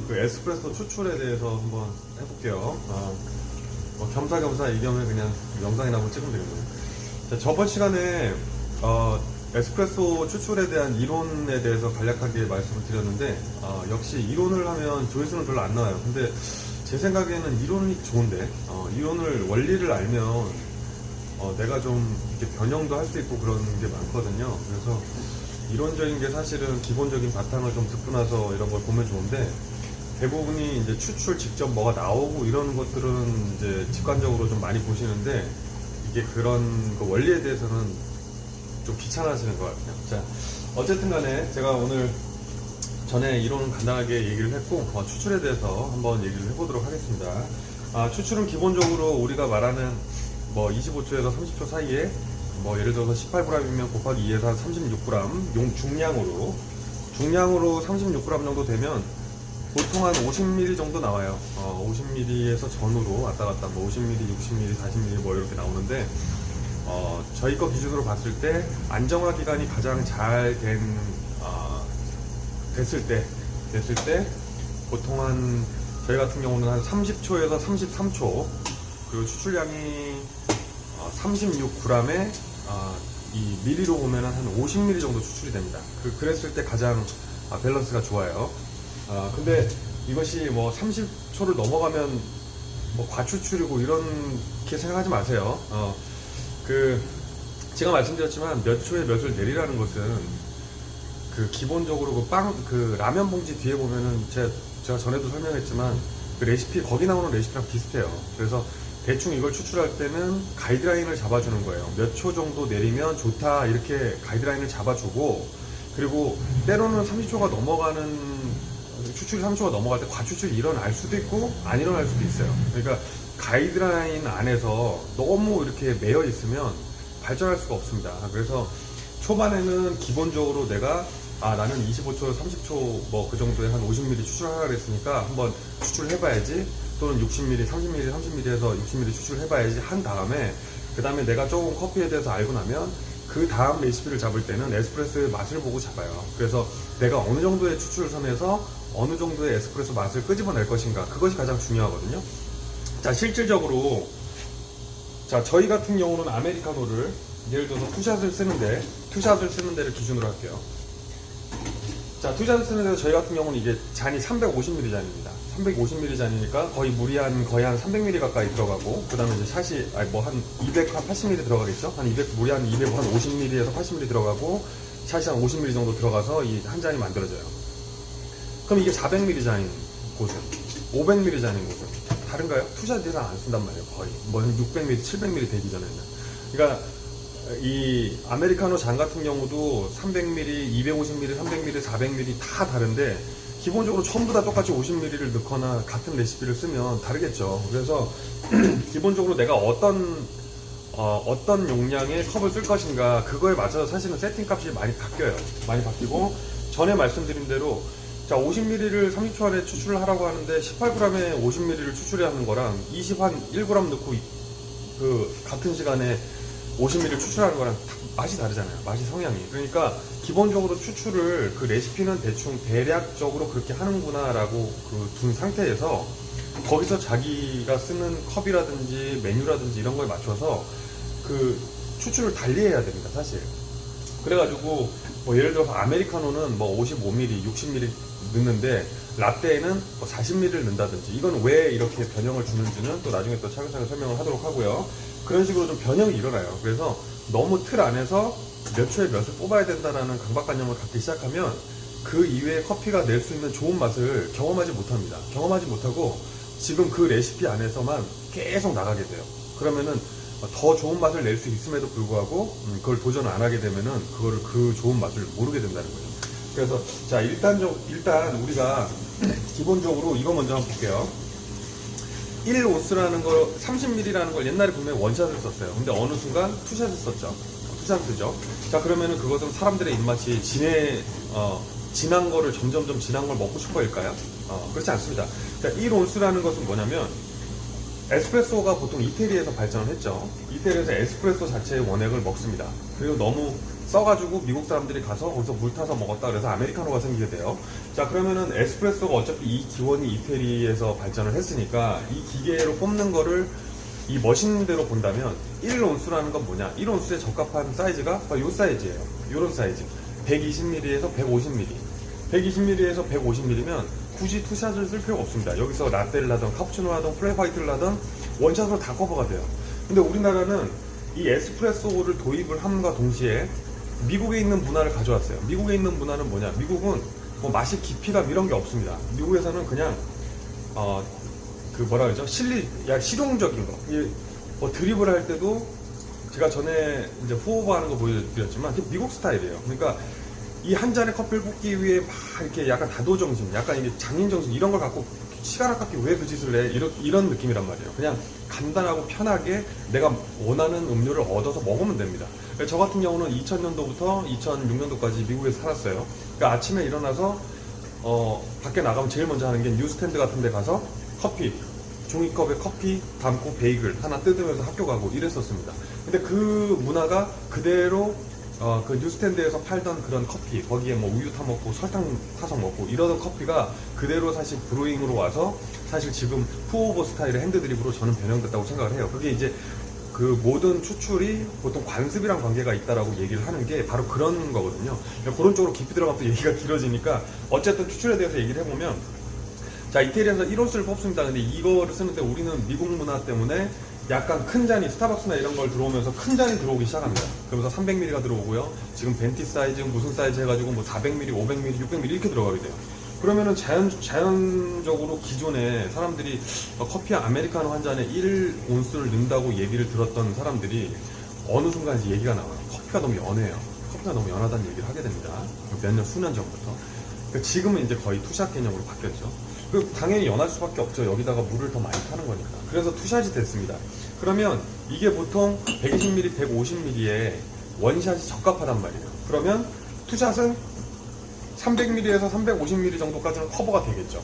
오늘은 그 에스프레소 추출에 대해서 한번 해볼게요. 겸사겸사 이 겸에 그냥 영상이나 한번 찍으면 되겠네요. 자, 저번 시간에 에스프레소 추출에 대한 이론에 대해서 간략하게 말씀을 드렸는데 역시 이론을 하면 조회수는 별로 안 나와요. 근데 제 생각에는 이론이 좋은데 이론을 원리를 알면 내가 좀 이렇게 변형도 할 수 있고 그런 게 많거든요. 그래서 이론적인 게 사실은 기본적인 바탕을 좀 듣고 나서 이런 걸 보면 좋은데, 대부분이 이제 추출 직접 뭐가 나오고 이런 것들은 이제 직관적으로 좀 많이 보시는데, 이게 그런 그 원리에 대해서는 좀 귀찮아하시는 것 같아요. 자, 어쨌든 간에 제가 오늘 전에 이론은 간단하게 얘기를 했고, 추출에 대해서 한번 얘기를 해보도록 하겠습니다. 추출은 기본적으로 우리가 말하는 25초에서 30초 사이에 예를 들어서 18g이면 곱하기 2에서 한 36g 중량으로 36g 정도 되면 보통 한 50ml 정도 나와요. 50ml에서 전후로 왔다 갔다 50ml, 60ml, 40ml 이렇게 나오는데, 저희 거 기준으로 봤을 때 안정화 기간이 가장 잘 됐을 때 보통 한 저희 같은 경우는 한 30초에서 33초, 그리고 추출량이 36g에 이 미리로 보면 한 50ml 정도 추출이 됩니다. 그랬을 때 가장 밸런스가 좋아요. 근데 이것이 30초를 넘어가면 과추출이고 이렇게 생각하지 마세요. 제가 말씀드렸지만 몇 초에 몇을 내리라는 것은 기본적으로 라면 봉지 뒤에 보면은 제가 전에도 설명했지만 그 레시피, 거기 나오는 레시피랑 비슷해요. 그래서 대충 이걸 추출할 때는 가이드라인을 잡아주는 거예요. 몇 초 정도 내리면 좋다, 이렇게 가이드라인을 잡아주고, 그리고 때로는 30초가 넘어가는, 추출이 30초가 넘어갈 때 과추출이 일어날 수도 있고 안 일어날 수도 있어요. 그러니까 가이드라인 안에서 너무 이렇게 매여 있으면 발전할 수가 없습니다. 그래서 초반에는 기본적으로 내가 나는 25초, 30초 그 정도에 한 50ml 추출하라 그랬으니까 한번 추출해봐야지, 또는 60ml, 30ml, 30ml에서 60ml 추출해봐야지 한 다음에, 그 다음에 내가 조금 커피에 대해서 알고 나면 그 다음 레시피를 잡을 때는 에스프레소의 맛을 보고 잡아요. 그래서 내가 어느 정도의 추출선에서 어느 정도의 에스프레소 맛을 끄집어낼 것인가, 그것이 가장 중요하거든요. 자, 실질적으로 저희 같은 경우는 아메리카노를 예를 들어서 투샷을 쓰는 데를 기준으로 할게요. 자, 투샷을 쓰는 데서 저희 같은 경우는 이게 잔이 350ml 잔입니다. 350ml 잔이니까 거의 물이 한 300ml 가까이 들어가고, 그 다음에 이제 샷이 한 280ml 들어가겠죠? 물이 한 250ml에서 80ml 들어가고, 샷이 한 50ml 정도 들어가서 이 한 잔이 만들어져요. 그럼 이게 400ml 잔인 곳은, 500ml 잔인 곳은 다른가요? 투샷 대상 안 쓴단 말이에요. 거의 600ml, 700ml 되기 전에는. 그러니까 이 아메리카노 잔 같은 경우도 300ml, 250ml, 300ml, 400ml 다 다른데, 기본적으로 전부 다 똑같이 50ml를 넣거나 같은 레시피를 쓰면 다르겠죠. 그래서 기본적으로 내가 어떤 용량의 컵을 쓸 것인가, 그거에 맞춰서 사실은 세팅 값이 많이 바뀌어요. 많이 바뀌고, 전에 말씀드린 대로 50ml를 30초 안에 추출을 하라고 하는데 18g에 50ml를 추출해야 하는 거랑 1g 넣고 같은 시간에 50ml 추출하는 거랑 맛이 다르잖아요. 맛이 성향이. 그러니까 기본적으로 추출을 레시피는 대충 대략적으로 그렇게 하는구나 라고 둔 상태에서, 거기서 자기가 쓰는 컵이라든지 메뉴라든지 이런 거에 맞춰서 추출을 달리해야 됩니다, 사실. 그래가지고 예를 들어서 아메리카노는 55ml, 60ml 넣는데 라떼에는 40ml를 넣는다든지, 이건 왜 이렇게 변형을 주는지는 또 나중에 또 차근차근 설명을 하도록 하고요. 그런 식으로 좀 변형이 일어나요. 그래서 너무 틀 안에서 몇 초에 몇을 뽑아야 된다라는 강박관념을 갖기 시작하면 그 이외의 커피가 낼 수 있는 좋은 맛을 경험하지 못합니다. 경험하지 못하고 지금 그 레시피 안에서만 계속 나가게 돼요. 그러면은 더 좋은 맛을 낼 수 있음에도 불구하고 그걸 도전 안 하게 되면은 그 좋은 맛을 모르게 된다는 거예요. 그래서 일단 우리가 기본적으로 이거 먼저 한번 볼게요. 1오스라는 거, 30ml라는 걸 옛날에 보면 원샷을 썼어요. 근데 어느 순간 투샷을 썼죠. 투샷을 쓰죠. 자, 그러면은 그것은 사람들의 입맛이 진한 거를 점점점 진한 걸 먹고 싶어일까요? 그렇지 않습니다. 자, 1온스라는 것은 뭐냐면, 에스프레소가 보통 이태리에서 발전을 했죠. 이태리에서 에스프레소 자체의 원액을 먹습니다. 그리고 너무 써가지고 미국 사람들이 가서 거기서 물 타서 먹었다 그래서 아메리카노가 생기게 돼요. 자, 그러면은 에스프레소가 어차피 이 기원이 이태리에서 발전을 했으니까 이 기계로 뽑는 거를 이 머신대로 본다면 1온수라는 건 뭐냐? 1온수에 적합한 사이즈가 바로 이 사이즈예요. 이런 사이즈. 120ml에서 150ml. 120ml에서 150ml면 굳이 투샷을 쓸 필요가 없습니다. 여기서 라떼를 하든 카푸치노를 하든 플랫 화이트를 하든 원샷으로 다 커버가 돼요. 근데 우리나라는 이 에스프레소를 도입을 함과 동시에 미국에 있는 문화를 가져왔어요. 미국에 있는 문화는 뭐냐? 미국은 뭐 맛이 깊이감 이런 게 없습니다. 미국에서는 그냥 그 뭐라 그러죠? 실용적인 거. 뭐 드리블 할 때도 제가 전에 이제 후오버하는 거 보여드렸지만 미국 스타일이에요. 그러니까 이 한 잔의 커피를 붓기 위해 막 이렇게 약간 다도정신, 약간 이게 장인정신 이런 걸 갖고 시간 아깝게 왜 그 짓을 해? 이런 느낌이란 말이에요. 그냥 간단하고 편하게 내가 원하는 음료를 얻어서 먹으면 됩니다. 저 같은 경우는 2000년도부터 2006년도까지 미국에서 살았어요. 그러니까 아침에 일어나서 밖에 나가면 제일 먼저 하는 게 뉴스탠드 같은 데 가서 커피, 종이컵에 커피 담고 베이글 하나 뜯으면서 학교 가고 이랬었습니다. 근데 그 문화가 그대로 그 뉴스탠드에서 팔던 그런 커피, 거기에 뭐 우유 타 먹고 설탕 타서 먹고 이러던 커피가 그대로 사실 브루잉으로 와서 사실 지금 푸오버 스타일의 핸드드립으로 저는 변형됐다고 생각을 해요. 그게 이제 그 모든 추출이 보통 관습이랑 관계가 있다라고 얘기를 하는 게 바로 그런 거거든요. 그런 쪽으로 깊이 들어가면 또 얘기가 길어지니까 어쨌든 추출에 대해서 얘기를 해보면, 자, 이태리에서 1온수를 뽑습니다. 근데 이거를 쓰는데 우리는 미국 문화 때문에 약간 큰 잔이, 스타벅스나 이런 걸 들어오면서 큰 잔이 들어오기 시작합니다. 그러면서 300ml가 들어오고요. 지금 벤티 사이즈, 무슨 사이즈 해가지고 뭐 400ml, 500ml, 600ml 이렇게 들어가게 돼요. 그러면은 자연적으로 기존에 사람들이 커피 아메리카노 한 잔에 1온수를 넣는다고 얘기를 들었던 사람들이 어느 순간 이제 얘기가 나와요. 커피가 너무 연해요. 커피가 너무 연하다는 얘기를 하게 됩니다. 몇 년, 수년 전부터. 그러니까 지금은 이제 거의 투샷 개념으로 바뀌었죠. 당연히 연할 수밖에 없죠. 여기다가 물을 더 많이 타는 거니까. 그래서 투샷이 됐습니다. 그러면 이게 보통 120ml, 150ml에 원샷이 적합하단 말이에요. 그러면 투샷은 300ml에서 350ml 정도까지는 커버가 되겠죠.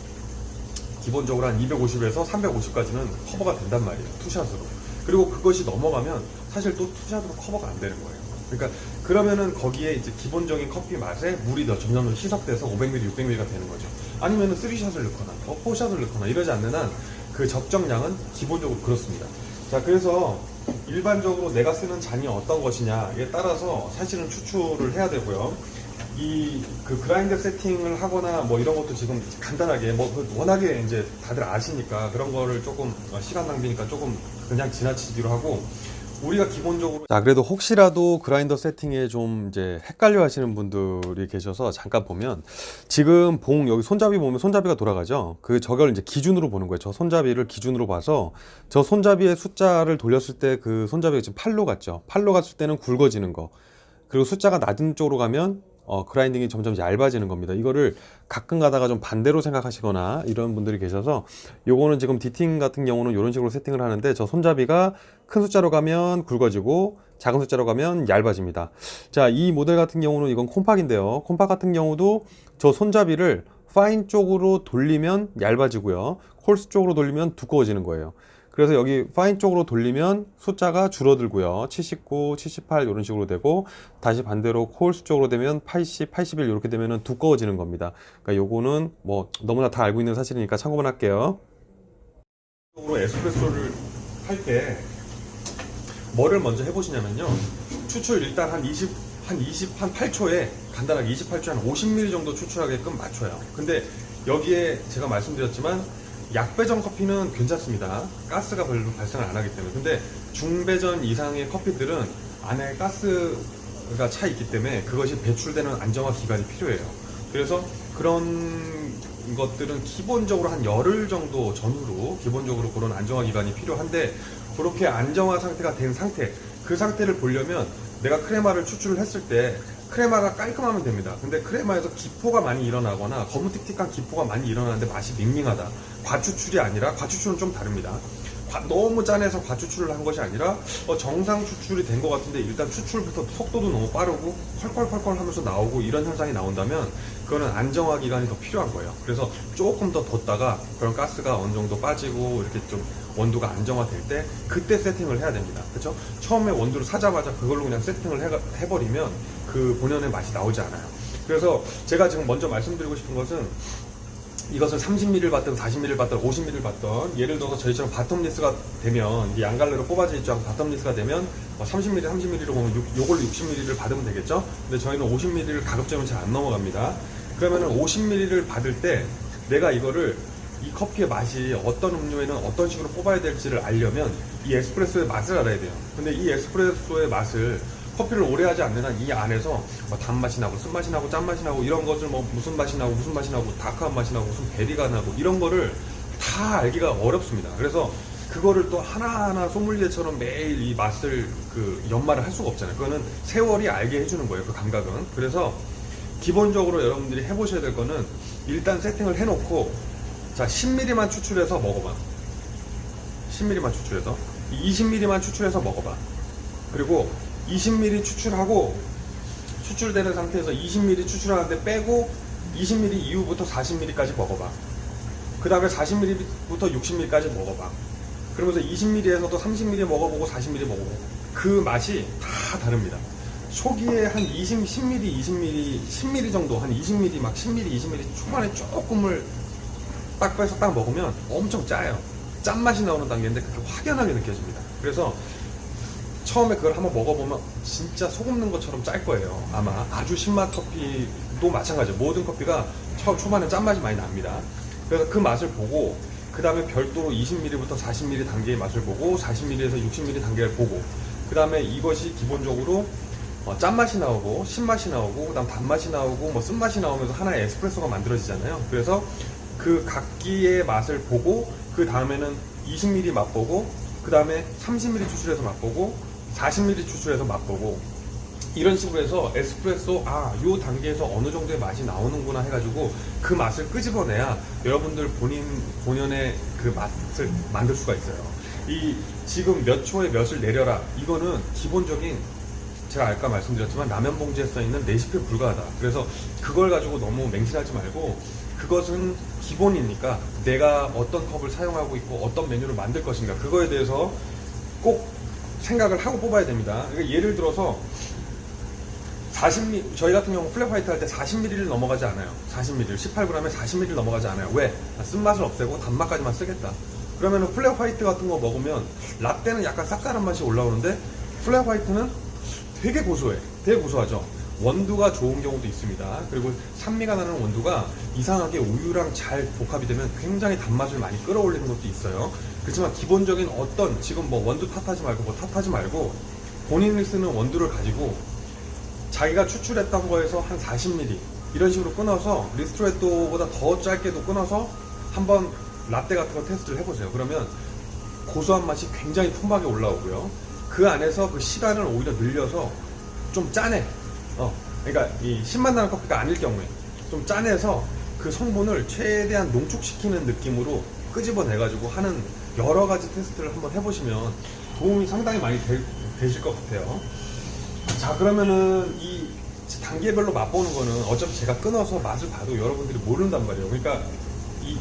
기본적으로 한 250에서 350까지는 커버가 된단 말이에요. 투샷으로. 그리고 그것이 넘어가면 사실 또 투샷으로 커버가 안 되는 거예요. 그러니까 그러면은 거기에 이제 기본적인 커피 맛에 물이 더 점점 희석돼서 500ml, 600ml가 되는 거죠. 아니면은 3샷을 넣거나 4샷을 넣거나 이러지 않는 한 그 적정량은 기본적으로 그렇습니다. 자, 그래서 일반적으로 내가 쓰는 잔이 어떤 것이냐에 따라서 사실은 추출을 해야 되고요. 그 그라인더 세팅을 하거나 뭐 이런 것도 지금 간단하게 뭐 워낙에 이제 다들 아시니까 그런 거를 조금 시간 낭비니까 조금 그냥 지나치기로 하고, 우리가 기본적으로, 자, 그래도 혹시라도 그라인더 세팅에 좀 이제 헷갈려 하시는 분들이 계셔서 잠깐 보면, 지금 여기 손잡이 보면 손잡이가 돌아가죠. 저걸 이제 기준으로 보는 거예요. 저 손잡이를 기준으로 봐서 저 손잡이의 숫자를 돌렸을 때 그 손잡이가 지금 팔로 갔죠. 팔로 갔을 때는 굵어지는 거, 그리고 숫자가 낮은 쪽으로 가면 그라인딩이 점점 얇아지는 겁니다. 이거를 가끔 가다가 좀 반대로 생각하시거나 이런 분들이 계셔서, 요거는 지금 디팅 같은 경우는 이런 식으로 세팅을 하는데, 저 손잡이가 큰 숫자로 가면 굵어지고 작은 숫자로 가면 얇아집니다. 자, 이 모델 같은 경우는 이건 콤팍인데요. 콤팍 같은 경우도 저 손잡이를 파인 쪽으로 돌리면 얇아지고요, 콜스 쪽으로 돌리면 두꺼워지는 거예요. 그래서 여기 파인 쪽으로 돌리면 숫자가 줄어들고요, 79, 78 이런 식으로 되고, 다시 반대로 콜스 쪽으로 되면 80, 81 이렇게 되면 두꺼워지는 겁니다. 그러니까 요거는 뭐 너무나 다 알고 있는 사실이니까 참고만 할게요. 에스프레소를 할 때 뭐를 먼저 해보시냐면요, 추출 일단 한 8초에 간단하게 28초에 한 50ml 정도 추출하게끔 맞춰요. 근데 여기에 제가 말씀드렸지만 약배전 커피는 괜찮습니다. 가스가 별로 발생을 안 하기 때문에. 근데 중배전 이상의 커피들은 안에 가스가 차 있기 때문에 그것이 배출되는 안정화 기간이 필요해요. 그래서 그런 것들은 기본적으로 한 열흘 정도 전후로 기본적으로 그런 안정화 기간이 필요한데, 그렇게 안정화 상태가 된 상태, 그 상태를 보려면 내가 크레마를 추출을 했을 때 크레마가 깔끔하면 됩니다. 근데 크레마에서 기포가 많이 일어나거나 거무틱틱한 기포가 많이 일어나는데 맛이 밍밍하다, 과추출이 아니라, 과추출은 좀 다릅니다. 너무 짠해서 과추출을 한 것이 아니라 정상 추출이 된 것 같은데 일단 추출부터 속도도 너무 빠르고 펄펄펄펄 하면서 나오고 이런 현상이 나온다면 그거는 안정화 기간이 더 필요한 거예요. 그래서 조금 더 뒀다가 그런 가스가 어느 정도 빠지고 이렇게 좀 원두가 안정화될 때 그때 세팅을 해야 됩니다. 그렇죠? 처음에 원두를 사자마자 그걸로 그냥 세팅을 해버리면 그 본연의 맛이 나오지 않아요. 그래서 제가 지금 먼저 말씀드리고 싶은 것은 이것을 30ml를 받든 40ml를 받든 50ml를 받든 예를 들어서 저희처럼 바텀리스가 되면 이게 양갈래로 뽑아져 있지 않고 바텀리스가 되면 30ml, 30ml로 보면 요걸로 60ml를 받으면 되겠죠. 근데 저희는 50ml를 가급적이면 잘 안 넘어갑니다. 그러면은 50ml를 받을 때 내가 이거를 이 커피의 맛이 어떤 음료에는 어떤 식으로 뽑아야 될지를 알려면 이 에스프레소의 맛을 알아야 돼요. 근데 이 에스프레소의 맛을 커피를 오래 하지 않는 한 이 안에서 단맛이 나고 쓴맛이 나고 짠맛이 나고 이런 것을 무슨 맛이 나고 무슨 맛이 나고 다크한 맛이 나고 무슨 베리가 나고 이런 거를 다 알기가 어렵습니다. 그래서 그거를 또 하나하나 소믈리에처럼 매일 이 맛을 연말을 할 수가 없잖아요. 그거는 세월이 알게 해주는 거예요. 그 감각은. 그래서 기본적으로 여러분들이 해보셔야 될 거는 일단 세팅을 해놓고 자 10ml만 추출해서 먹어봐. 10ml만 추출해서 20ml만 추출해서 먹어봐. 그리고 20ml 추출하고 추출되는 상태에서 20ml 추출하는데 빼고 20ml 이후부터 40ml까지 먹어봐. 그 다음에 40ml부터 60ml까지 먹어봐. 그러면서 20ml에서도 30ml 먹어보고 40ml 먹어보고 그 맛이 다 다릅니다. 초기에 한 10ml, 20ml, 10ml 정도 한 20ml 막 10ml, 20ml 초반에 조금을 딱 빼서 딱 먹으면 엄청 짜요. 짠맛이 나오는 단계인데 그게 확연하게 느껴집니다. 그래서 처음에 그걸 한번 먹어보면 진짜 소금 넣은 것처럼 짤 거예요. 아마 아주 신맛 커피도 마찬가지예요. 모든 커피가 초반에 짠맛이 많이 납니다. 그래서 그 맛을 보고 그 다음에 별도로 20ml부터 40ml 단계의 맛을 보고 40ml에서 60ml 단계를 보고 그 다음에 이것이 기본적으로 짠맛이 나오고 신맛이 나오고 그 다음 단맛이 나오고 쓴맛이 나오면서 하나의 에스프레소가 만들어지잖아요. 그래서 그 각기의 맛을 보고 그 다음에는 20ml 맛보고 그 다음에 30ml 추출해서 맛보고 40ml 추출해서 맛보고 이런 식으로 해서 에스프레소 요 단계에서 어느 정도의 맛이 나오는구나 해가지고 그 맛을 끄집어내야 여러분들 본연의 그 맛을 만들 수가 있어요. 이 지금 몇 초에 몇을 내려라 이거는 기본적인 제가 아까 말씀드렸지만 라면 봉지에 써있는 레시피에 불과하다. 그래서 그걸 가지고 너무 맹신하지 말고 그것은 기본이니까 내가 어떤 컵을 사용하고 있고 어떤 메뉴를 만들 것인가 그거에 대해서 꼭 생각을 하고 뽑아야 됩니다. 그러니까 예를 들어서 40ml, 저희 같은 경우 플랫 화이트 할 때 40ml를 넘어가지 않아요. 40ml, 18g에 40ml 넘어가지 않아요. 왜? 쓴맛을 없애고 단맛까지만 쓰겠다. 그러면 플랫 화이트 같은 거 먹으면 라떼는 약간 쌉쌀한 맛이 올라오는데 플랫 화이트는 되게 고소해. 되게 고소하죠. 원두가 좋은 경우도 있습니다. 그리고 산미가 나는 원두가 이상하게 우유랑 잘 복합이 되면 굉장히 단맛을 많이 끌어올리는 것도 있어요. 그렇지만 기본적인 지금 원두 탓하지 말고 탓하지 말고 본인이 쓰는 원두를 가지고 자기가 추출했던 거에서 한 40ml 이런 식으로 끊어서 리스트레토보다 더 짧게도 끊어서 한번 라떼 같은 거 테스트를 해보세요. 그러면 고소한 맛이 굉장히 풍부하게 올라오고요. 그 안에서 그 시간을 오히려 늘려서 좀 짜내. 그러니까 이 신맛 나는 커피가 아닐 경우에 좀 짜내서 그 성분을 최대한 농축시키는 느낌으로 끄집어내가지고 하는 여러 가지 테스트를 한번 해보시면 도움이 상당히 많이 되실 것 같아요. 자, 그러면은 이 단계별로 맛보는 거는 어차피 제가 끊어서 맛을 봐도 여러분들이 모른단 말이에요. 그러니까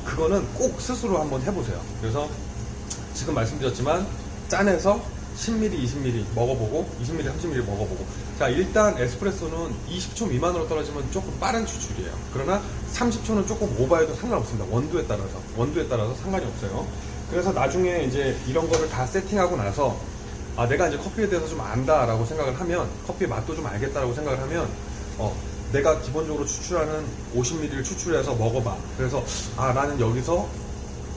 그거는 꼭 스스로 한번 해보세요. 그래서 지금 말씀드렸지만 짜내서 10ml, 20ml 먹어보고 20ml, 30ml 먹어보고 자, 일단 에스프레소는 20초 미만으로 떨어지면 조금 빠른 추출이에요. 그러나 30초는 조금 오버해도 상관없습니다. 원두에 따라서 상관이 없어요. 그래서 나중에 이제 이런 거를 다 세팅하고 나서 내가 이제 커피에 대해서 좀 안다라고 생각을 하면 커피의 맛도 좀 알겠다라고 생각을 하면 내가 기본적으로 추출하는 50ml를 추출해서 먹어봐. 그래서 나는 여기서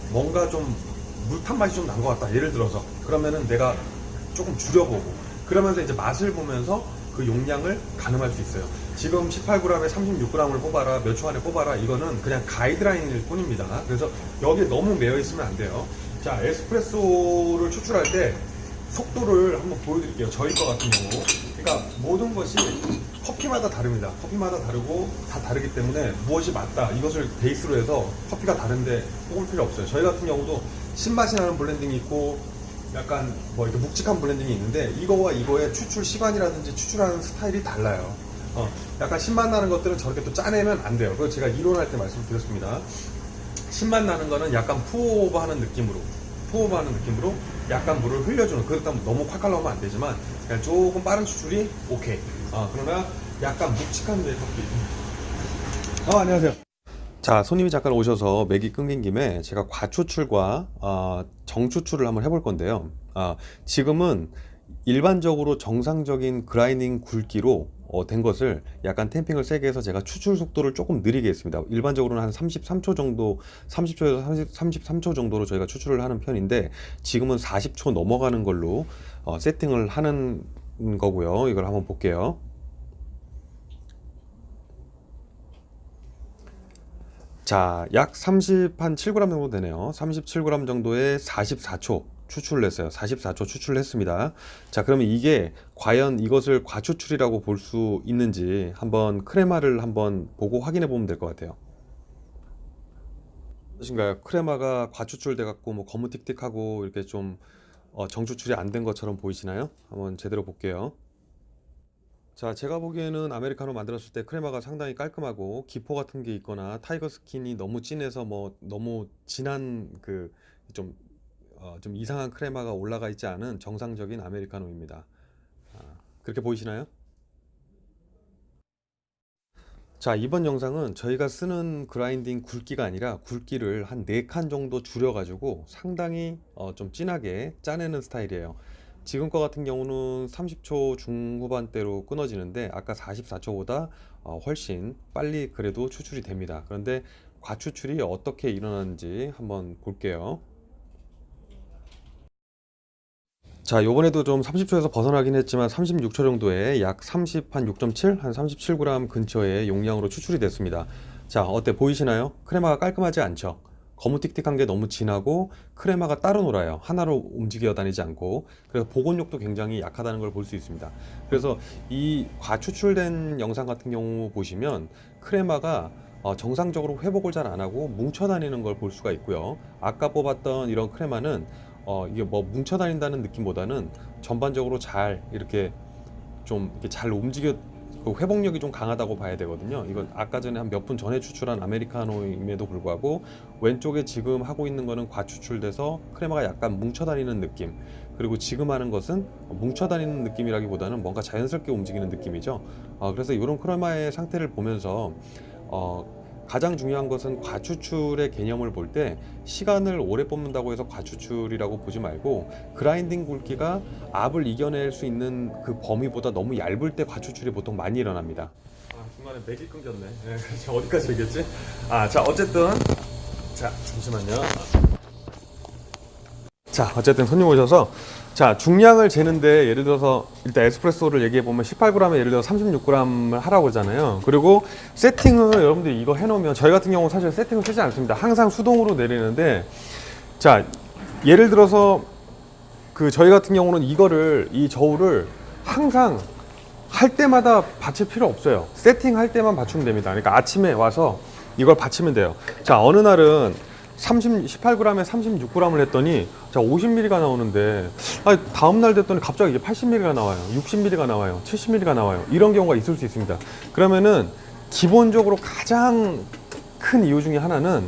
뭔가 좀 물탄 맛이 좀 난 것 같다. 예를 들어서 그러면은 내가 조금 줄여보고 그러면서 이제 맛을 보면서 그 용량을 가늠할 수 있어요. 지금 18g에 36g을 뽑아라, 몇 초 안에 뽑아라, 이거는 그냥 가이드라인일 뿐입니다. 그래서 여기에 너무 매여 있으면 안 돼요. 자, 에스프레소를 추출할 때 속도를 한번 보여드릴게요. 저희 거 같은 경우. 그러니까 모든 것이 커피마다 다릅니다. 커피마다 다르고 다 다르기 때문에 무엇이 맞다, 이것을 베이스로 해서 커피가 다른데 뽑을 필요 없어요. 저희 같은 경우도 신맛이 나는 블렌딩이 있고 약간 이렇게 묵직한 블렌딩이 있는데 이거와 이거의 추출 시간이라든지 추출하는 스타일이 달라요. 약간 신맛 나는 것들은 저렇게 또 짜내면 안 돼요. 그거 제가 이론할 때 말씀드렸습니다. 신맛 나는 거는 약간 푸어오버하는 느낌으로 약간 물을 흘려주는, 그렇다면 너무 콱 올라오면 안 되지만 그냥 조금 빠른 추출이 오케이. 그러나 약간 묵직한 메이크업도 있고. 안녕하세요. 자, 손님이 잠깐 오셔서 맥이 끊긴 김에 제가 과추출과 정추출을 한번 해볼 건데요. 지금은 일반적으로 정상적인 그라인딩 굵기로 된 것을 약간 탬핑을 세게 해서 제가 추출 속도를 조금 느리게 했습니다. 일반적으로는 한 33초 정도, 30초에서 33초 정도로 저희가 추출을 하는 편인데 지금은 40초 넘어가는 걸로 세팅을 하는 거고요. 이걸 한번 볼게요. 자, 약 7g 정도 되네요. 37g 정도에 44초 추출을 했어요. 44초 추출을 했습니다. 자, 그러면 이게 과연 이것을 과추출이라고 볼 수 있는지 한번 크레마를 한번 보고 확인해 보면 될 것 같아요. 무엇인가요? 크레마가 과추출돼 갖고 뭐 거무틱틱하고 이렇게 좀 정추출이 안 된 것처럼 보이시나요? 한번 제대로 볼게요. 자, 제가 보기에는 아메리카노 만들었을 때 크레마가 상당히 깔끔하고 기포 같은 게 있거나 타이거 스킨이 너무 진해서 뭐 너무 진한 그 좀 이상한 크레마가 올라가 있지 않은 정상적인 아메리카노입니다. 그렇게 보이시나요? 자, 이번 영상은 저희가 쓰는 그라인딩 굵기가 아니라 굵기를 한 4칸 정도 줄여가지고 상당히 좀 진하게 짜내는 스타일이에요. 지금 거 같은 경우는 30초 중후반대로 끊어지는데 아까 44초보다 훨씬 빨리 그래도 추출이 됩니다. 그런데 과추출이 어떻게 일어나는지 한번 볼게요. 자, 요번에도 좀 30초에서 벗어나긴 했지만 36초 정도에 약 6.7, 한 37g 근처의 용량으로 추출이 됐습니다. 자, 어때 보이시나요? 크레마가 깔끔하지 않죠? 거무틱틱한 게 너무 진하고 크레마가 따로 놀아요. 하나로 움직여 다니지 않고. 그래서 복원력도 굉장히 약하다는 걸 볼 수 있습니다. 그래서 이 과추출된 영상 같은 경우 보시면 크레마가 정상적으로 회복을 잘 안 하고 뭉쳐 다니는 걸 볼 수가 있고요. 아까 뽑았던 이런 크레마는 이게 뭐 뭉쳐 다닌다는 느낌보다는 전반적으로 잘 이렇게 좀 이렇게 잘 움직여 그 회복력이 좀 강하다고 봐야 되거든요. 이건 아까 전에 한 몇 분 전에 추출한 아메리카노임에도 불구하고 왼쪽에 지금 하고 있는 거는 과추출돼서 크레마가 약간 뭉쳐 다니는 느낌, 그리고 지금 하는 것은 뭉쳐 다니는 느낌이라기보다는 뭔가 자연스럽게 움직이는 느낌이죠. 그래서 이런 크레마의 상태를 보면서 가장 중요한 것은 과추출의 개념을 볼 때 시간을 오래 뽑는다고 해서 과추출이라고 보지 말고 그라인딩 굵기가 압을 이겨낼 수 있는 그 범위보다 너무 얇을 때 과추출이 보통 많이 일어납니다. 중간에 맥이 끊겼네. 네, 어디까지 얘기했지? 자, 어쨌든 자, 잠시만요. 자, 어쨌든 손님 오셔서 자, 중량을 재는데 예를 들어서 일단 에스프레소를 얘기해 보면 18g에 예를 들어 36g을 하라고 하잖아요. 그리고 세팅을 여러분들이 이거 해놓으면 저희 같은 경우는 사실 세팅을 쓰지 않습니다. 항상 수동으로 내리는데 자, 예를 들어서 그 저희 같은 경우는 이 저울을 항상 할 때마다 받칠 필요 없어요. 세팅할 때만 받치면 됩니다. 그러니까 아침에 와서 이걸 받치면 돼요. 자, 어느 날은 18g에 36g을 했더니 자 50ml가 나오는데 다음날 됐더니 갑자기 80ml가 나와요, 60ml가 나와요, 70ml가 나와요. 이런 경우가 있을 수 있습니다. 그러면은 기본적으로 가장 큰 이유 중에 하나는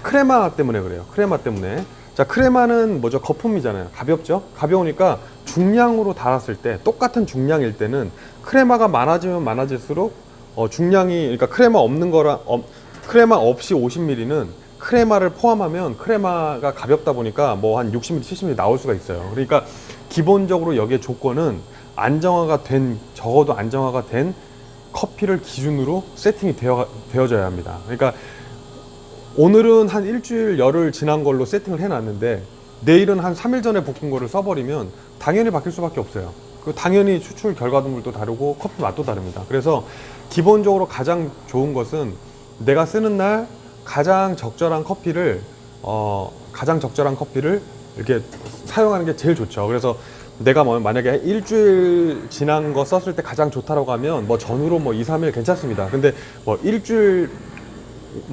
크레마 때문에 그래요. 크레마 때문에. 자, 크레마는 뭐죠? 거품이잖아요. 가볍죠? 가벼우니까 중량으로 달았을 때 똑같은 중량일 때는 크레마가 많아지면 많아질수록 중량이, 그러니까 크레마 없는 거랑 크레마 없이 50ml는 크레마를 포함하면 크레마가 가볍다 보니까 뭐 한 60ml, 70ml 나올 수가 있어요. 그러니까 기본적으로 여기에 조건은 적어도 안정화가 된 커피를 기준으로 세팅이 되어져야 합니다. 그러니까 오늘은 한 일주일 열흘 지난 걸로 세팅을 해놨는데 내일은 한 3일 전에 볶은 거를 써버리면 당연히 바뀔 수밖에 없어요. 당연히 추출 결과물도 다르고 커피 맛도 다릅니다. 그래서 기본적으로 가장 좋은 것은 내가 쓰는 날 가장 적절한 커피를 이렇게 사용하는 게 제일 좋죠. 그래서 내가 만약에 일주일 지난 거 썼을 때 가장 좋다라고 하면 뭐 전후로 뭐 2, 3일 괜찮습니다. 근데 뭐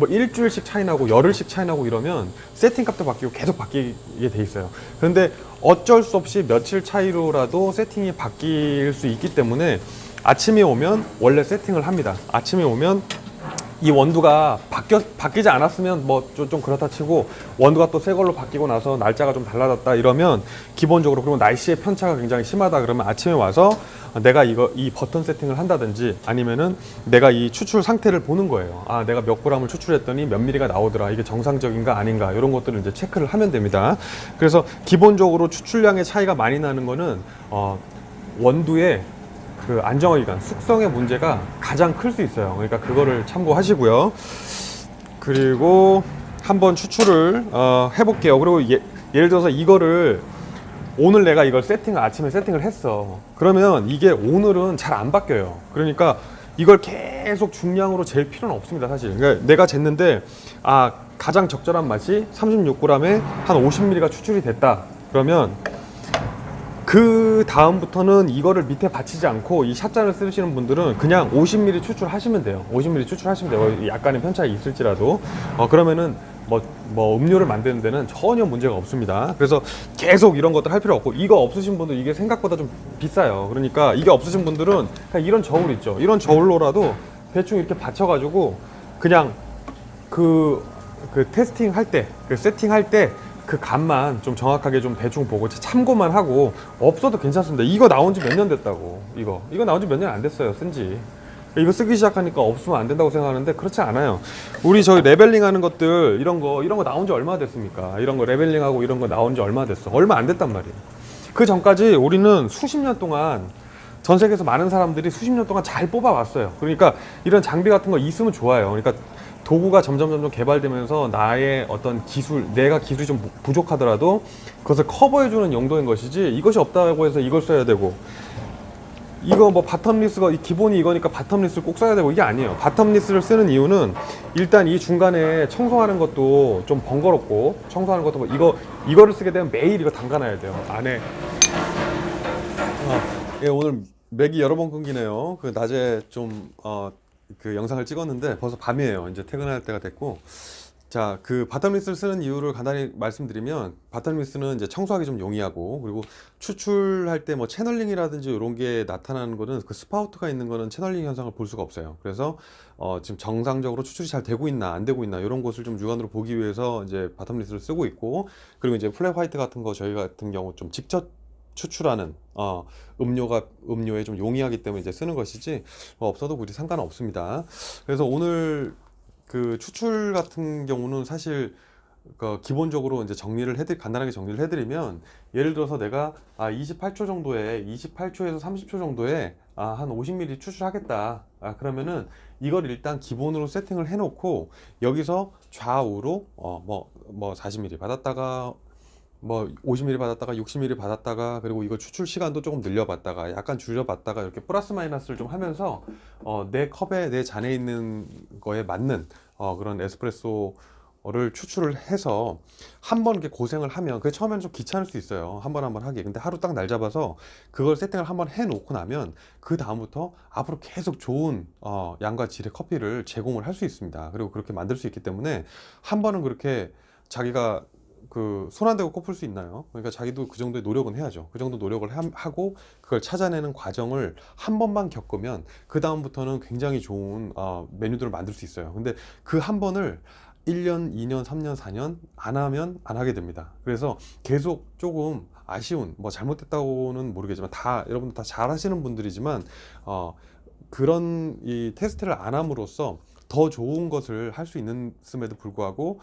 일주일씩 차이 나고 열흘씩 차이 나고 이러면 세팅 값도 바뀌고 계속 바뀌게 돼 있어요. 그런데 어쩔 수 없이 며칠 차이로라도 세팅이 바뀔 수 있기 때문에 아침에 오면 원래 세팅을 합니다. 아침에 오면 이 원두가 바뀌지 않았으면 뭐 좀 그렇다 치고, 원두가 또 새 걸로 바뀌고 나서 날짜가 좀 달라졌다 이러면 기본적으로, 그리고 날씨의 편차가 굉장히 심하다 그러면 아침에 와서 내가 이 버튼 세팅을 한다든지, 아니면은 내가 이 추출 상태를 보는 거예요. 아, 내가 몇 g을 추출했더니 몇 미리가 나오더라, 이게 정상적인가 아닌가, 이런 것들을 이제 체크를 하면 됩니다. 그래서 기본적으로 추출량의 차이가 많이 나는 거는 원두의 그 안정화 기간, 숙성의 문제가 가장 클 수 있어요. 그러니까 그거를 참고하시고요. 그리고 한번 추출을 해볼게요. 그리고 예를 들어서 이거를 오늘 내가 이걸 아침에 세팅을 했어. 그러면 이게 오늘은 잘 안 바뀌어요. 그러니까 이걸 계속 중량으로 잴 필요는 없습니다, 사실. 그러니까 내가 쟀는데 가장 적절한 맛이 36g에 한 50ml가 추출이 됐다. 그러면 그 다음부터는 이거를 밑에 받치지 않고, 이 샷잔을 쓰시는 분들은 그냥 50ml 추출하시면 돼요. 50ml 추출하시면 돼요. 약간의 편차가 있을지라도. 그러면은 뭐 음료를 만드는 데는 전혀 문제가 없습니다. 그래서 계속 이런 것들 할 필요 없고, 이거 없으신 분들 이게 생각보다 좀 비싸요. 그러니까 이게 없으신 분들은 그냥 이런 저울 있죠. 이런 저울로라도 대충 이렇게 받쳐가지고 그냥 그 테스팅 할 때, 그 세팅할 때 그 값만 좀 정확하게 좀 대충 보고 참고만 하고, 없어도 괜찮습니다. 이거 나온 지 몇 년 됐다고. 이거 나온 지 몇 년 안 됐어요, 쓴지. 이거 쓰기 시작하니까 없으면 안 된다고 생각하는데 그렇지 않아요. 우리 저희 레벨링 하는 것들, 이런 거 나온 지 얼마 됐습니까? 이런 거 레벨링하고 이런 거 나온 지 얼마 됐어? 얼마 안 됐단 말이에요. 그 전까지 우리는 수십 년 동안, 전 세계에서 많은 사람들이 수십 년 동안 잘 뽑아왔어요. 그러니까 이런 장비 같은 거 있으면 좋아요. 그러니까 도구가 점점 개발되면서 나의 어떤 내가 기술이 좀 부족하더라도 그것을 커버해주는 용도인 것이지, 이것이 없다고 해서 이걸 써야 되고, 이거 뭐 바텀리스가 기본이 이거니까 바텀리스를 꼭 써야 되고, 이게 아니에요. 바텀리스를 쓰는 이유는 일단 이 중간에 청소하는 것도 좀 번거롭고, 청소하는 것도 이거를 쓰게 되면 매일 이거 담가놔야 돼요, 안에. 예, 오늘 맥이 여러 번 끊기네요. 그 낮에 좀 그 영상을 찍었는데 벌써 밤이에요. 이제 퇴근할 때가 됐고. 자, 그 바텀리스를 쓰는 이유를 간단히 말씀드리면, 바텀리스는 이제 청소하기 좀 용이하고, 그리고 추출할 때 뭐 채널링이라든지 이런 게 나타나는 거는, 그 스파우트가 있는 거는 채널링 현상을 볼 수가 없어요. 그래서 지금 정상적으로 추출이 잘 되고 있나 안 되고 있나 이런 것을 좀 육안으로 보기 위해서 이제 바텀리스를 쓰고 있고, 그리고 이제 플랫 화이트 같은 거 저희 같은 경우 좀 직접 추출하는 음료에 좀 용이하기 때문에 이제 쓰는 것이지, 없어도 굳이 상관은 없습니다. 그래서 오늘 그 추출 같은 경우는 사실 기본적으로 이제 간단하게 정리를 해드리면, 예를 들어서 내가 28초 정도에, 28초에서 30초 정도에 한 50ml 추출하겠다. 그러면은 이걸 일단 기본으로 세팅을 해놓고, 여기서 좌우로 뭐 40ml 받았다가, 뭐 50ml 받았다가 60ml 받았다가, 그리고 이거 추출 시간도 조금 늘려봤다가 약간 줄여봤다가, 이렇게 플러스 마이너스를 좀 하면서 내 컵에, 내 잔에 있는 거에 맞는 그런 에스프레소를 추출을 해서 한 번 이렇게 고생을 하면, 그게 처음에는 좀 귀찮을 수 있어요, 한 번 하기. 근데 하루 딱 날 잡아서 그걸 세팅을 한번 해놓고 나면, 그 다음부터 앞으로 계속 좋은 양과 질의 커피를 제공을 할 수 있습니다. 그리고 그렇게 만들 수 있기 때문에, 한 번은 그렇게 자기가 손 안 대고 꼽을 수 있나요? 그러니까 자기도 그 정도의 노력은 해야죠. 그 정도 노력을 하고 그걸 찾아내는 과정을 한 번만 겪으면, 그 다음부터는 굉장히 좋은 메뉴들을 만들 수 있어요. 근데 그 한 번을 1년, 2년, 3년, 4년 안 하면 안 하게 됩니다. 그래서 계속 조금 아쉬운, 뭐 잘못됐다고는 모르겠지만, 여러분들 다 잘하시는 분들이지만 그런 이 테스트를 안 함으로써 더 좋은 것을 할 수 있음에도 불구하고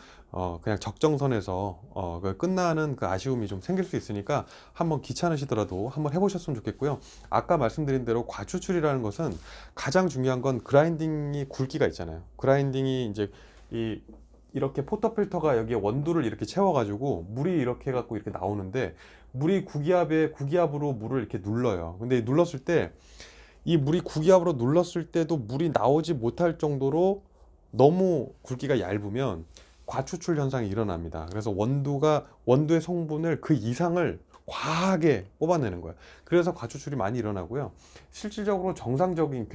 그냥 적정선에서 끝나는 그 아쉬움이 좀 생길 수 있으니까, 한번 귀찮으시더라도 한번 해보셨으면 좋겠고요. 아까 말씀드린 대로 과추출이라는 것은 가장 중요한 건 그라인딩이 굵기가 있잖아요. 그라인딩이 이제 이렇게 포터필터가 여기에 원두를 이렇게 채워가지고 물이 이렇게 해갖고 이렇게 나오는데, 물이 구기압으로 물을 이렇게 눌러요. 근데 눌렀을 때, 이 물이 구기압으로 눌렀을 때도 물이 나오지 못할 정도로 너무 굵기가 얇으면 과추출 현상이 일어납니다. 그래서 원두의 성분을 그 이상을 과하게 뽑아내는 거예요. 그래서 과추출이 많이 일어나고요. 실질적으로 정상적인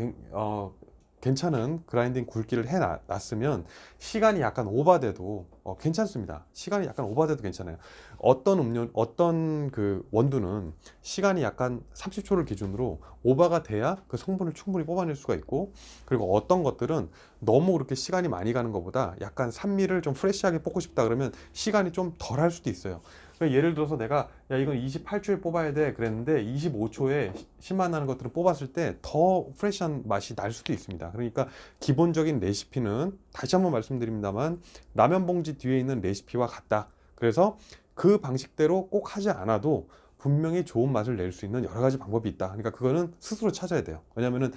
괜찮은 그라인딩 굵기를 해놨으면 시간이 약간 오버돼도 괜찮습니다. 시간이 약간 오버돼도 괜찮아요. 어떤 그 원두는 시간이 약간 30초를 기준으로 오버가 돼야 그 성분을 충분히 뽑아낼 수가 있고, 그리고 어떤 것들은 너무 그렇게 시간이 많이 가는 것보다 약간 산미를 좀 프레시하게 뽑고 싶다 그러면 시간이 좀 덜 할 수도 있어요. 그러니까 예를 들어서 내가 야 이건 28초에 뽑아야 돼 그랬는데 25초에 신맛 나는 것들을 뽑았을 때 더 프레시한 맛이 날 수도 있습니다. 그러니까 기본적인 레시피는 다시 한번 말씀드립니다만 라면 봉지 뒤에 있는 레시피와 같다. 그래서 그 방식대로 꼭 하지 않아도 분명히 좋은 맛을 낼 수 있는 여러 가지 방법이 있다. 그러니까 그거는 스스로 찾아야 돼요. 왜냐면은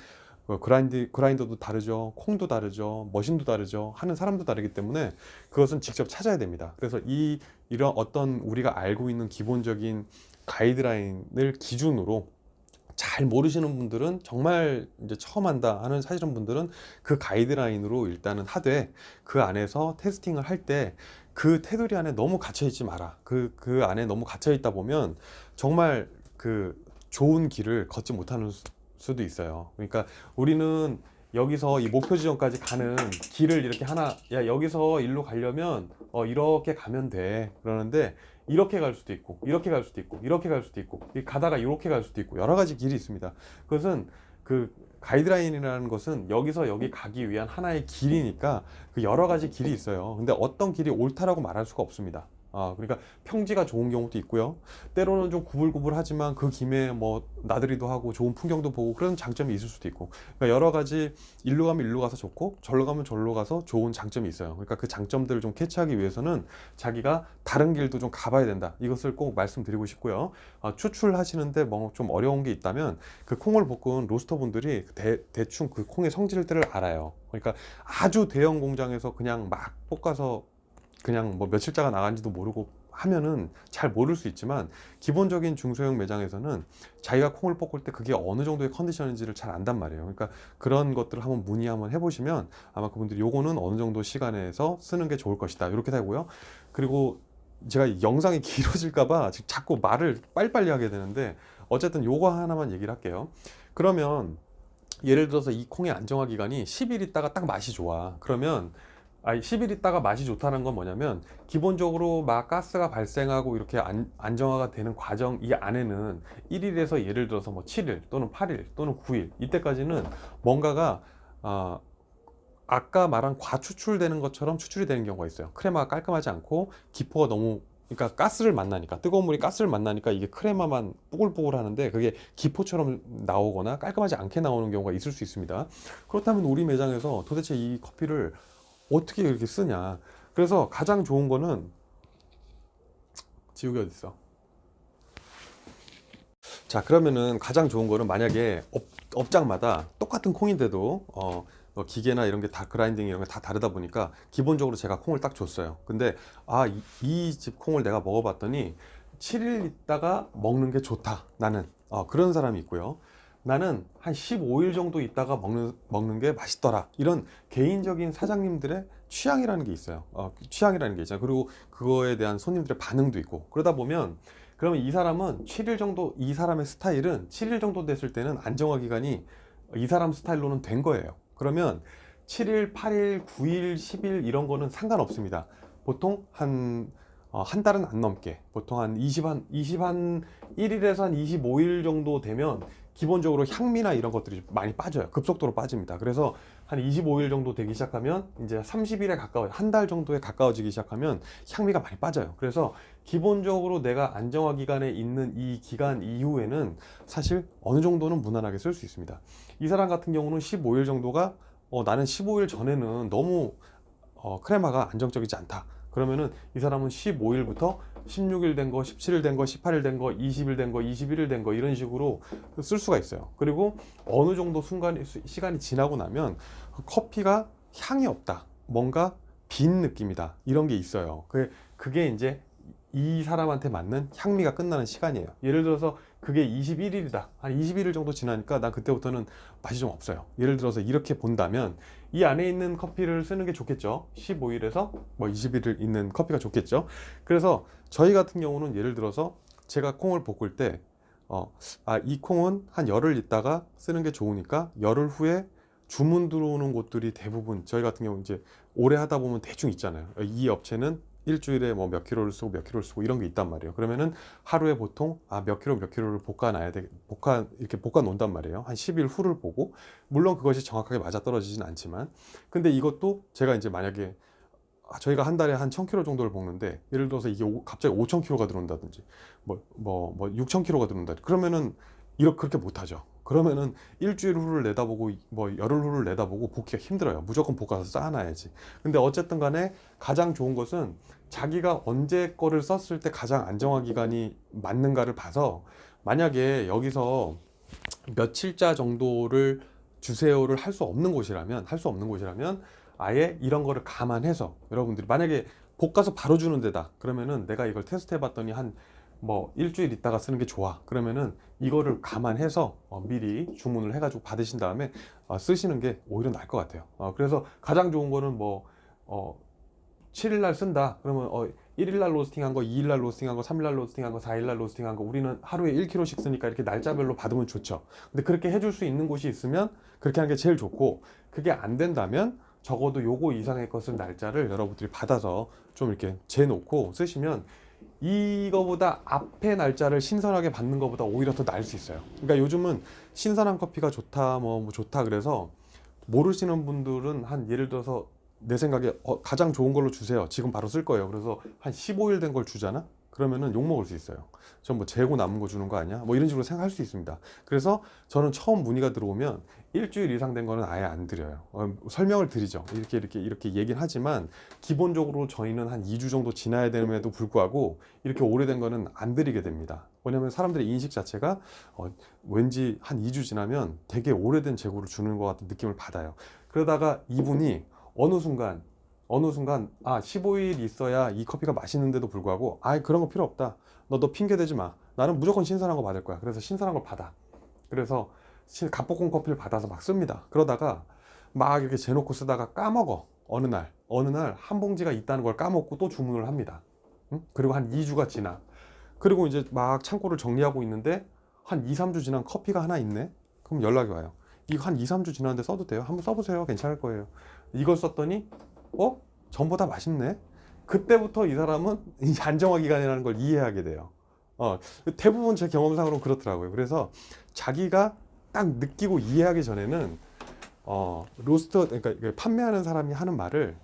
그라인더도 다르죠. 콩도 다르죠. 머신도 다르죠. 하는 사람도 다르기 때문에 그것은 직접 찾아야 됩니다. 그래서 이런 어떤 우리가 알고 있는 기본적인 가이드라인을 기준으로 잘 모르시는 분들은 정말 이제 처음 한다 하는 사실은 분들은 그 가이드라인으로 일단은 하되 그 안에서 테스팅을 할 때 그 테두리 안에 너무 갇혀 있지 마라. 그 안에 너무 갇혀 있다 보면 정말 그 좋은 길을 걷지 못하는 수도 있어요. 그러니까 우리는 여기서 이 목표 지점까지 가는 길을 이렇게 하나, 야, 여기서 일로 가려면 이렇게 가면 돼. 그러는데 이렇게 갈 수도 있고, 이렇게 갈 수도 있고, 이렇게 갈 수도 있고, 가다가 이렇게 갈 수도 있고, 여러 가지 길이 있습니다. 그것은 그 가이드라인이라는 것은 여기서 여기 가기 위한 하나의 길이니까 그 여러 가지 길이 있어요. 근데 어떤 길이 옳다라고 말할 수가 없습니다. 그러니까 평지가 좋은 경우도 있고요. 때로는 좀 구불구불하지만 그 김에 뭐 나들이도 하고 좋은 풍경도 보고 그런 장점이 있을 수도 있고, 그러니까 여러 가지 일로 가면 일로 가서 좋고 절로 가면 절로 가서 좋은 장점이 있어요. 그러니까 그 장점들을 좀 캐치하기 위해서는 자기가 다른 길도 좀 가봐야 된다. 이것을 꼭 말씀드리고 싶고요. 추출하시는데 뭐 좀 어려운 게 있다면 그 콩을 볶은 로스터 분들이 대충 그 콩의 성질들을 알아요. 그러니까 아주 대형 공장에서 그냥 막 볶아서 그냥 뭐 며칠자가 나간지도 모르고 하면은 잘 모를 수 있지만 기본적인 중소형 매장에서는 자기가 콩을 볶을 때 그게 어느 정도의 컨디션인지를 잘 안단 말이에요. 그러니까 그런 것들을 한번 문의 한번 해보시면 아마 그분들이 요거는 어느 정도 시간에서 쓰는 게 좋을 것이다 이렇게 되고요. 그리고 제가 영상이 길어질까봐 지금 자꾸 말을 빨리빨리 하게 되는데 어쨌든 요거 하나만 얘기를 할게요. 그러면 예를 들어서 이 콩의 안정화 기간이 10일 있다가 딱 맛이 좋아. 그러면 10일 있다가 맛이 좋다는 건 뭐냐면 기본적으로 막 가스가 발생하고 이렇게 안정화가 되는 과정 이 안에는 1일에서 예를 들어서 뭐 7일 또는 8일 또는 9일 이때까지는 뭔가가 아까 말한 과추출되는 것처럼 추출이 되는 경우가 있어요. 크레마가 깔끔하지 않고 기포가 너무, 그러니까 가스를 만나니까, 뜨거운 물이 가스를 만나니까 이게 크레마만 뽀글뽀글 하는데 그게 기포처럼 나오거나 깔끔하지 않게 나오는 경우가 있을 수 있습니다. 그렇다면 우리 매장에서 도대체 이 커피를 어떻게 이렇게 쓰냐. 그래서 가장 좋은 거는 지우개 어딨어? 자, 그러면은 가장 좋은 거는 만약에 업장마다 똑같은 콩인데도 기계나 이런 게 다 그라인딩 이런 게 다 다르다 보니까 기본적으로 제가 콩을 딱 줬어요. 근데 이 집 콩을 내가 먹어봤더니 7일 있다가 먹는 게 좋다. 나는 그런 사람이 있고요. 나는 한 15일 정도 있다가 먹는 게 맛있더라. 이런 개인적인 사장님들의 취향이라는 게 있어요. 취향이라는 게 있잖아요. 그리고 그거에 대한 손님들의 반응도 있고. 그러다 보면 그러면 이 사람은 7일 정도, 이 사람의 스타일은 7일 정도 됐을 때는 안정화 기간이 이 사람 스타일로는 된 거예요. 그러면 7일, 8일, 9일, 10일 이런 거는 상관없습니다. 보통 한 달은 안 넘게, 보통 한 1일에서 한 25일 정도 되면 기본적으로 향미나 이런 것들이 많이 빠져요. 급속도로 빠집니다. 그래서 한 25일 정도 되기 시작하면 이제 30일에 가까워요. 한 달 정도에 가까워지기 시작하면 향미가 많이 빠져요. 그래서 기본적으로 내가 안정화 기간에 있는 이 기간 이후에는 사실 어느 정도는 무난하게 쓸 수 있습니다. 이 사람 같은 경우는 15일 정도가 나는 15일 전에는 너무 크레마가 안정적이지 않다. 그러면은 이 사람은 15일부터 16일 된 거, 17일 된 거, 18일 된 거, 20일 된 거, 21일 된 거 이런 식으로 쓸 수가 있어요. 그리고 어느 정도 시간이 지나고 나면 커피가 향이 없다. 뭔가 빈 느낌이다. 이런 게 있어요. 그게 이제 이 사람한테 맞는 향미가 끝나는 시간이에요. 예를 들어서 그게 21일이다. 한 21일 정도 지나니까 난 그때부터는 맛이 좀 없어요. 예를 들어서 이렇게 본다면 이 안에 있는 커피를 쓰는 게 좋겠죠. 15일에서 뭐 20일을 있는 커피가 좋겠죠. 그래서 저희 같은 경우는 예를 들어서 제가 콩을 볶을 때 이 콩은 한 열흘 있다가 쓰는 게 좋으니까 열흘 후에 주문 들어오는 곳들이 대부분 저희 같은 경우 이제 오래 하다 보면 대충 있잖아요. 이 업체는 일주일에 뭐 몇 킬로를 쓰고 몇 킬로를 쓰고 이런 게 있단 말이에요. 그러면은 하루에 보통 몇 킬로를 이렇게 볶아 놓는단 말이에요. 한 10일 후를 보고, 물론 그것이 정확하게 맞아떨어지진 않지만, 근데 이것도 제가 이제 만약에 저희가 한 달에 한 1000kg 정도를 먹는데, 예를 들어서 이게 갑자기 5000kg가 들어온다든지, 6000kg가 들어온다. 그러면은 그렇게 못하죠. 그러면은 일주일 후를 내다보고, 열흘 후를 내다보고 볶기가 힘들어요. 무조건 볶아서 쌓아놔야지. 근데 어쨌든 간에 가장 좋은 것은 자기가 언제 거를 썼을 때 가장 안정화 기간이 맞는가를 봐서, 만약에 여기서 며칠자 정도를 주세요를 할 수 없는 곳이라면, 아예 이런 거를 감안해서, 여러분들이 만약에 볶아서 바로 주는 데다 그러면은 내가 이걸 테스트 해봤더니 한 일주일 있다가 쓰는 게 좋아, 그러면은 이거를 감안해서 미리 주문을 해가지고 받으신 다음에 쓰시는 게 오히려 나을 것 같아요. 그래서 가장 좋은 거는 7일 날 쓴다 그러면 1일 날 로스팅한 거, 2일 날 로스팅한 거, 3일 날 로스팅한 거, 4일 날 로스팅한 거, 우리는 하루에 1kg씩 쓰니까 이렇게 날짜별로 받으면 좋죠. 근데 그렇게 해줄 수 있는 곳이 있으면 그렇게 하는 게 제일 좋고, 그게 안 된다면 적어도 요거 이상의 것을 날짜를 여러분들이 받아서 좀 이렇게 재놓고 쓰시면, 이거보다 앞에 날짜를 신선하게 받는 것보다 오히려 더 나을 수 있어요. 그러니까 요즘은 신선한 커피가 좋다, 좋다 그래서 모르시는 분들은 예를 들어서 내 생각에 가장 좋은 걸로 주세요, 지금 바로 쓸 거예요. 그래서 한 15일 된 걸 주잖아? 그러면은 욕먹을 수 있어요. 전 재고 남은 거 주는 거 아니야? 이런 식으로 생각할 수 있습니다. 그래서 저는 처음 문의가 들어오면 일주일 이상 된 거는 아예 안 드려요. 설명을 드리죠. 이렇게 얘기는 하지만 기본적으로 저희는 한 2주 정도 지나야 됨에도 불구하고 이렇게 오래된 거는 안 드리게 됩니다. 왜냐면 사람들의 인식 자체가 왠지 한 2주 지나면 되게 오래된 재고를 주는 것 같은 느낌을 받아요. 그러다가 이분이 어느 순간 15일 있어야 이 커피가 맛있는데도 불구하고 그런 거 필요 없다, 너 핑계 대지 마, 나는 무조건 신선한 거 받을 거야, 그래서 신선한 걸 받아. 그래서 갓볶은 커피를 받아서 막 씁니다. 그러다가 막 이렇게 재놓고 쓰다가 까먹어. 어느 날 한 봉지가 있다는 걸 까먹고 또 주문을 합니다. 응? 그리고 한 2주가 지나, 그리고 이제 막 창고를 정리하고 있는데 한 2, 3주 지난 커피가 하나 있네? 그럼 연락이 와요. 이거 한 2, 3주 지났는데 써도 돼요? 한번 써보세요, 괜찮을 거예요. 이걸 썼더니 전보다 맛있네? 그때부터 이 사람은 이 안정화 기간이라는 걸 이해하게 돼요. 대부분 제 경험상으로는 그렇더라고요. 그래서 자기가 딱 느끼고 이해하기 전에는 그러니까 판매하는 사람이 하는 말을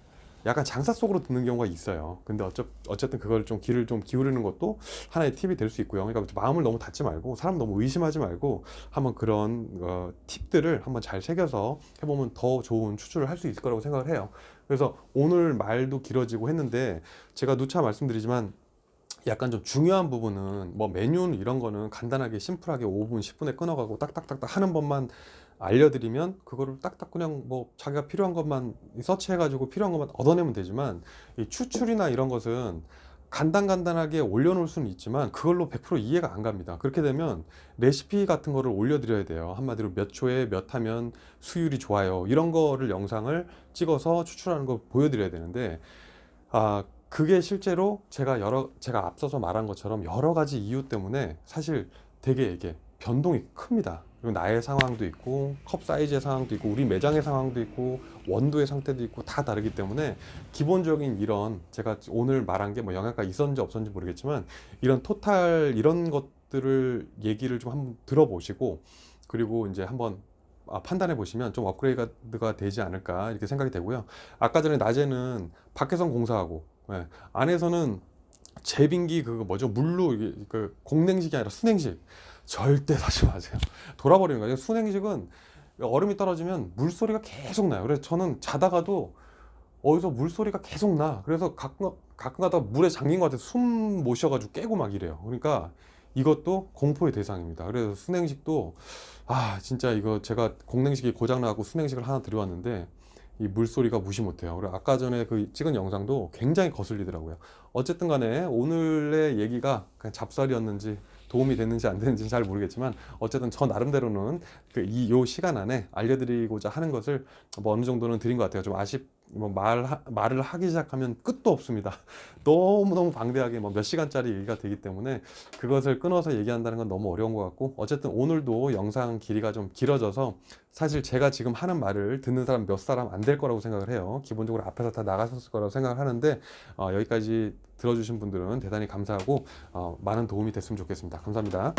약간 장사 속으로 듣는 경우가 있어요. 근데 어쨌든 그걸 좀 귀를 좀 기울이는 것도 하나의 팁이 될 수 있고요. 그러니까 마음을 너무 닫지 말고, 사람 너무 의심하지 말고, 한번 그런 팁들을 한번 잘 새겨서 해보면 더 좋은 추출을 할 수 있을 거라고 생각을 해요. 그래서 오늘 말도 길어지고 했는데, 제가 누차 말씀드리지만 약간 좀 중요한 부분은 메뉴 이런 거는 간단하게 심플하게 5분 10분에 끊어가고 딱딱딱딱 하는 법만 알려드리면 그거를 딱딱 그냥 자기가 필요한 것만 서치해가지고 필요한 것만 얻어내면 되지만, 이 추출이나 이런 것은 간단하게 올려놓을 수는 있지만 그걸로 100% 이해가 안 갑니다. 그렇게 되면 레시피 같은 거를 올려드려야 돼요. 한마디로 몇 초에 몇 하면 수율이 좋아요, 이런 거를 영상을 찍어서 추출하는 걸 보여드려야 되는데, 그게 실제로 제가 앞서서 말한 것처럼 여러 가지 이유 때문에 사실 되게 이게 변동이 큽니다. 그리고 나의 상황도 있고, 컵 사이즈의 상황도 있고, 우리 매장의 상황도 있고, 원두의 상태도 있고, 다 다르기 때문에 기본적인 이런 제가 오늘 말한 게 영향가 있었는지 없었는지 모르겠지만, 이런 이런 것들을 얘기를 좀 한번 들어보시고, 그리고 이제 한번 판단해 보시면 좀 업그레이드가 되지 않을까 이렇게 생각이 되고요. 아까 전에 낮에는 밖에선 공사하고, 안에서는 제빙기 물로 공냉식이 아니라 순냉식, 절대 사지 마세요. 돌아버리는 거예요. 순냉식은 얼음이 떨어지면 물소리가 계속 나요. 그래서 저는 자다가도 어디서 물소리가 계속 나. 그래서 가끔 가다가 물에 잠긴 것 같아서 숨 못 쉬어가지고 깨고 막 이래요. 그러니까 이것도 공포의 대상입니다. 그래서 순냉식도 진짜 이거 제가 공냉식이 고장나고 순냉식을 하나 들여왔는데 이 물소리가 무시 못해요. 그리고 아까 전에 찍은 영상도 굉장히 거슬리더라고요. 어쨌든 간에 오늘의 얘기가 그냥 잡살이었는지 도움이 됐는지 안 됐는지는 잘 모르겠지만, 어쨌든 저 나름대로는 요 시간 안에 알려드리고자 하는 것을 어느 정도는 드린 것 같아요. 좀 뭐 말을 하기 시작하면 끝도 없습니다. 너무너무 방대하게 뭐 몇 시간짜리 얘기가 되기 때문에 그것을 끊어서 얘기한다는 건 너무 어려운 것 같고, 어쨌든 오늘도 영상 길이가 좀 길어져서 사실 제가 지금 하는 말을 듣는 사람 몇 사람 안 될 거라고 생각을 해요. 기본적으로 앞에서 다 나가셨을 거라고 생각을 하는데 여기까지 들어주신 분들은 대단히 감사하고 많은 도움이 됐으면 좋겠습니다. 감사합니다.